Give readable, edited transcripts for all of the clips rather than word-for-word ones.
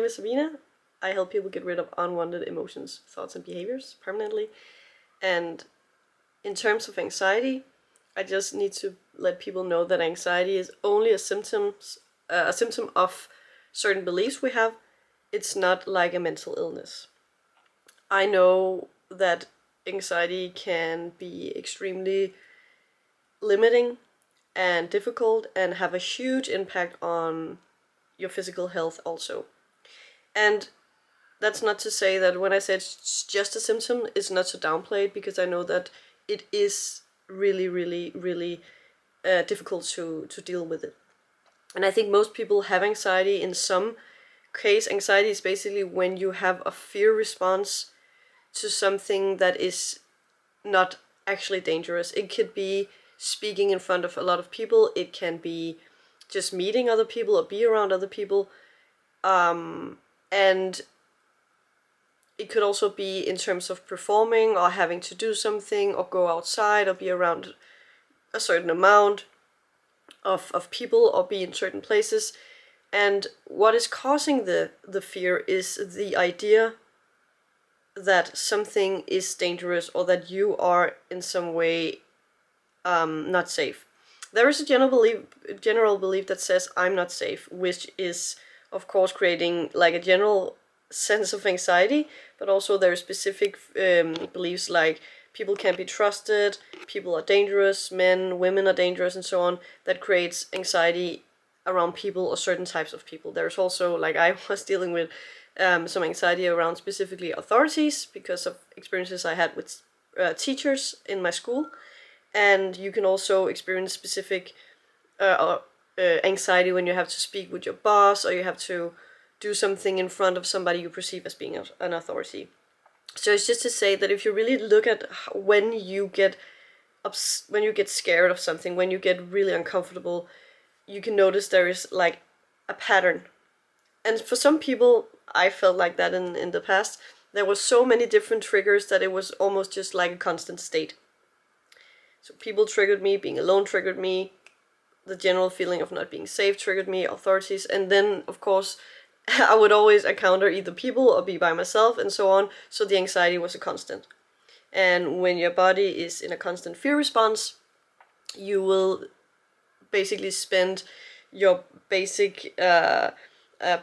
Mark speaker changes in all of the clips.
Speaker 1: is Sabina. I help people get rid of unwanted emotions, thoughts, and behaviors permanently. And in terms of anxiety, I just need to let people know that anxiety is only a symptom of certain beliefs we have. It's not like a mental illness. I know that anxiety can be extremely limiting and difficult and have a huge impact on your physical health also. And that's not to say that when I said it's just a symptom, it's not to downplay it, because I know that it is really, really, really difficult to deal with it. And I think most people have anxiety in some case. Anxiety is basically when you have a fear response to something that is not actually dangerous. It could be speaking in front of a lot of people. It can be just meeting other people or be around other people. And it could also be in terms of performing or having to do something or go outside or be around a certain amount of people or be in certain places. And what is causing the fear is the idea that something is dangerous or that you are in some way not safe. There is a general belief that says I'm not safe, which is of course creating like a general sense of anxiety, but also there are specific beliefs like people can't be trusted, people are dangerous, women are dangerous, and so on, that creates anxiety around people or certain types of people. There's also, like I was dealing with some anxiety around specifically authorities because of experiences I had with teachers in my school. And you can also experience specific anxiety when you have to speak with your boss or you have to do something in front of somebody you perceive as being an authority. So it's just to say that if you really look at when you get scared of something, when you get really uncomfortable, you can notice there is like a pattern. And for some people, I felt like that in the past, there were so many different triggers that it was almost just like a constant state. So people triggered me, being alone triggered me, the general feeling of not being safe triggered me, authorities, and then of course I would always encounter either people or be by myself and so on, so the anxiety was a constant. And when your body is in a constant fear response, you will basically spend your basic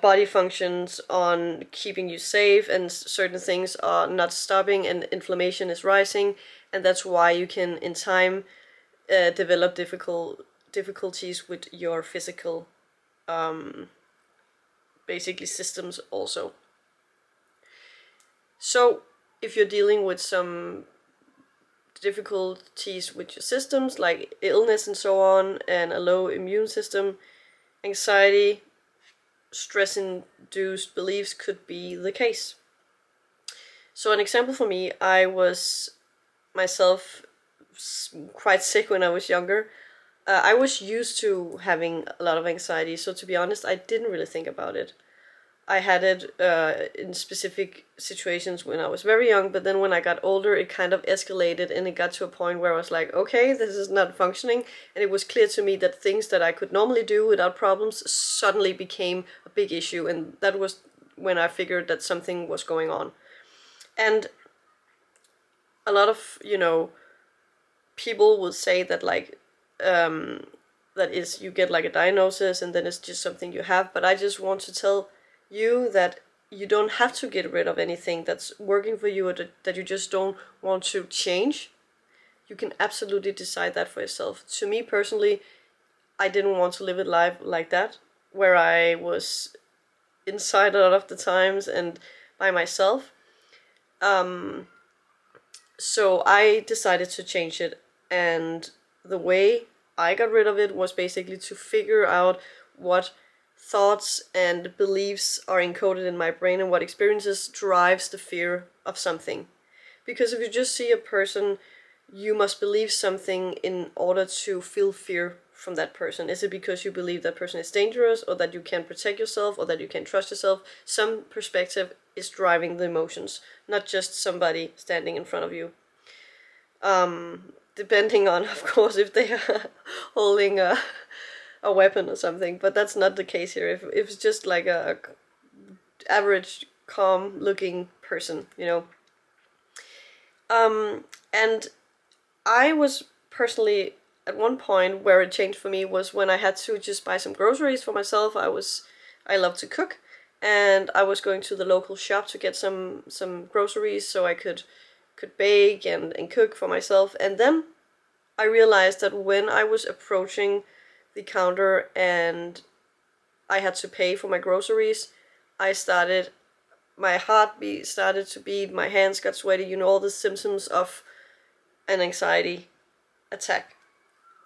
Speaker 1: body functions on keeping you safe, and certain things are not stopping and inflammation is rising, and that's why you can in time develop difficulties with your physical basically systems also. So if you're dealing with some difficulties with your systems like illness and so on, and a low immune system, anxiety, stress-induced beliefs could be the case. So an example for me, I was myself quite sick when I was younger. I was used to having a lot of anxiety, so to be honest, I didn't really think about it. I had it in specific situations when I was very young, but then when I got older, it kind of escalated and it got to a point where I was like, okay, this is not functioning. And it was clear to me that things that I could normally do without problems suddenly became a big issue. And that was when I figured that something was going on. And a lot of, people will say that like, that is, you get like a diagnosis and then it's just something you have. But I just want to tell you that you don't have to get rid of anything that's working for you or that you just don't want to change. You can absolutely decide that for yourself. To me personally, I didn't want to live a life like that, where I was inside a lot of the times and by myself. So I decided to change it, and the way I got rid of it was basically to figure out what thoughts and beliefs are encoded in my brain and what experiences drives the fear of something. Because if you just see a person, you must believe something in order to feel fear from that person. Is it because you believe that person is dangerous, or that you can't protect yourself, or that you can't trust yourself? Some perspective is driving the emotions, not just somebody standing in front of you. Depending on, of course, if they are holding a weapon or something, but that's not the case here. If it's just like a average calm looking person, you know. And I was personally at one point where it changed for me was when I had to just buy some groceries for myself. I love to cook, and I was going to the local shop to get some groceries so I could bake and cook for myself. And then I realized that when I was approaching the counter and I had to pay for my groceries, my heartbeat started to beat, my hands got sweaty, you know, all the symptoms of an anxiety attack.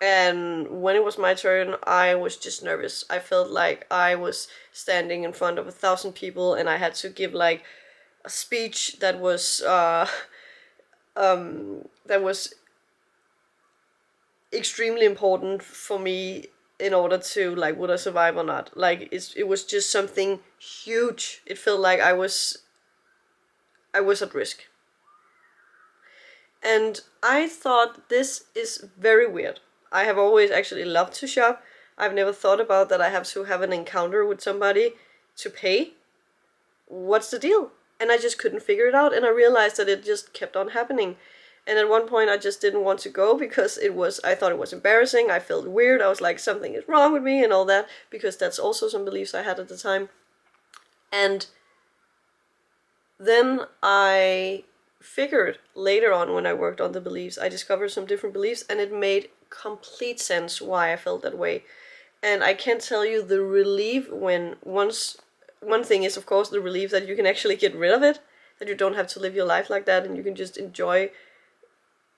Speaker 1: And when it was my turn, I was just nervous. I felt like I was standing in front of 1,000 people and I had to give like a speech that was extremely important for me in order to like, would I survive or not. Like it was just something huge. It felt like I was at risk. And I thought, this is very weird. I have always actually loved to shop. I've never thought about that I have to have an encounter with somebody to pay. What's the deal? And I just couldn't figure it out, and I realized that it just kept on happening. And at one point I just didn't want to go because I thought it was embarrassing, I felt weird, I was like, something is wrong with me and all that, because that's also some beliefs I had at the time. And then I figured later on, when I worked on the beliefs, I discovered some different beliefs, and it made complete sense why I felt that way. And I can't tell you the relief when one thing is, of course, the relief that you can actually get rid of it, that you don't have to live your life like that, and you can just enjoy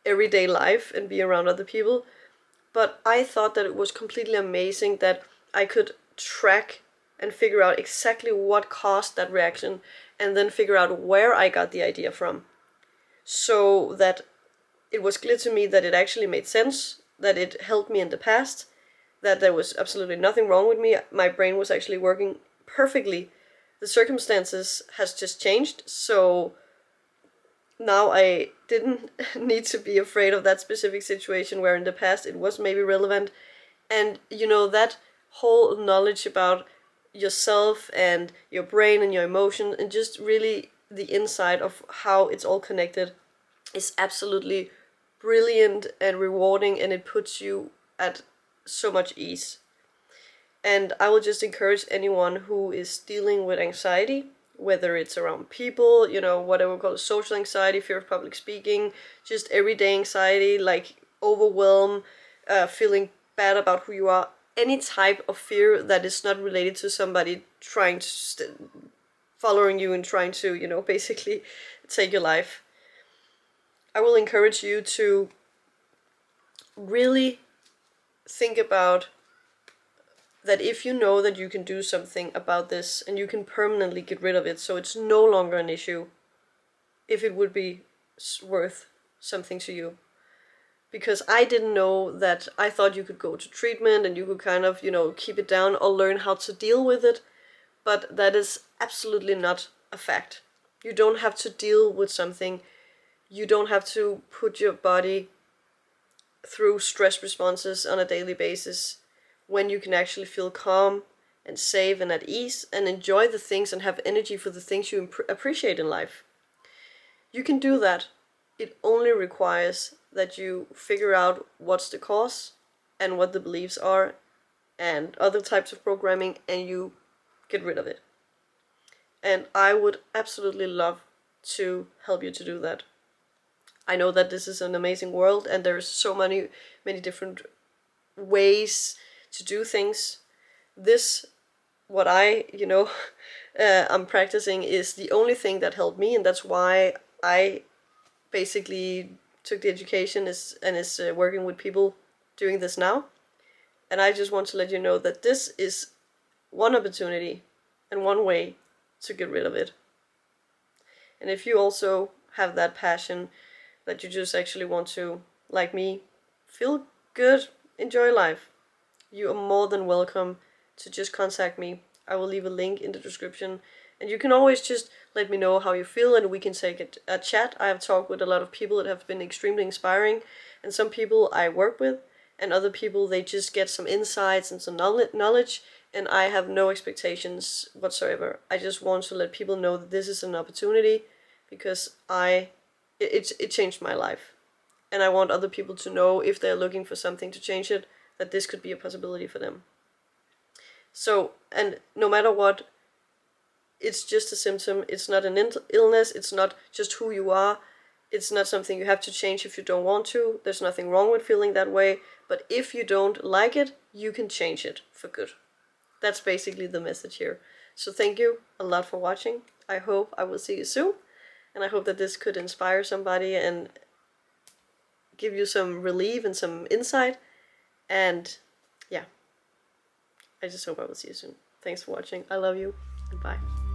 Speaker 1: everyday life and be around other people. But I thought that it was completely amazing that I could track and figure out exactly what caused that reaction, and then figure out where I got the idea from. So that it was clear to me that it actually made sense, that it helped me in the past, that there was absolutely nothing wrong with me. My brain was actually working perfectly. The circumstances has just changed, so now I didn't need to be afraid of that specific situation where in the past it was maybe relevant. And you know, that whole knowledge about yourself and your brain and your emotion and just really the inside of how it's all connected is absolutely brilliant and rewarding, and it puts you at so much ease. And I will just encourage anyone who is dealing with anxiety, whether it's around people, you know, whatever we call social anxiety, fear of public speaking, just everyday anxiety, like overwhelm, feeling bad about who you are, any type of fear that is not related to somebody trying to following you and trying to, you know, basically take your life. I will encourage you to really think about that if you know that you can do something about this and you can permanently get rid of it so it's no longer an issue, if it would be worth something to you. Because I didn't know that. I thought you could go to treatment and you could kind of, you know, keep it down or learn how to deal with it, but that is absolutely not a fact. You don't have to deal with something. You don't have to put your body through stress responses on a daily basis when you can actually feel calm and safe and at ease and enjoy the things and have energy for the things you appreciate in life. You can do that. It only requires that you figure out what's the cause and what the beliefs are and other types of programming, and you get rid of it. And I would absolutely love to help you to do that. I know that this is an amazing world and there's so many different ways to do things. This, what I, you know, I'm practicing is the only thing that helped me, and that's why I basically took the education and is working with people doing this now. And I just want to let you know that this is one opportunity and one way to get rid of it. And if you also have that passion that you just actually want to, like me, feel good, enjoy life, you are more than welcome to just contact me. I will leave a link in the description, and you can always just let me know how you feel and we can take a chat. I have talked with a lot of people that have been extremely inspiring, and some people I work with, and other people they just get some insights and some knowledge, and I have no expectations whatsoever. I just want to let people know that this is an opportunity, because it changed my life, and I want other people to know, if they're looking for something to change it, that this could be a possibility for them. So, and no matter what, it's just a symptom. It's not an illness. It's not just who you are. It's not something you have to change if you don't want to. There's nothing wrong with feeling that way. But if you don't like it, you can change it for good. That's basically the message here. So thank you a lot for watching. I hope I will see you soon. And I hope that this could inspire somebody and give you some relief and some insight. And yeah, I just hope I will see you soon. Thanks for watching. I love you, and bye.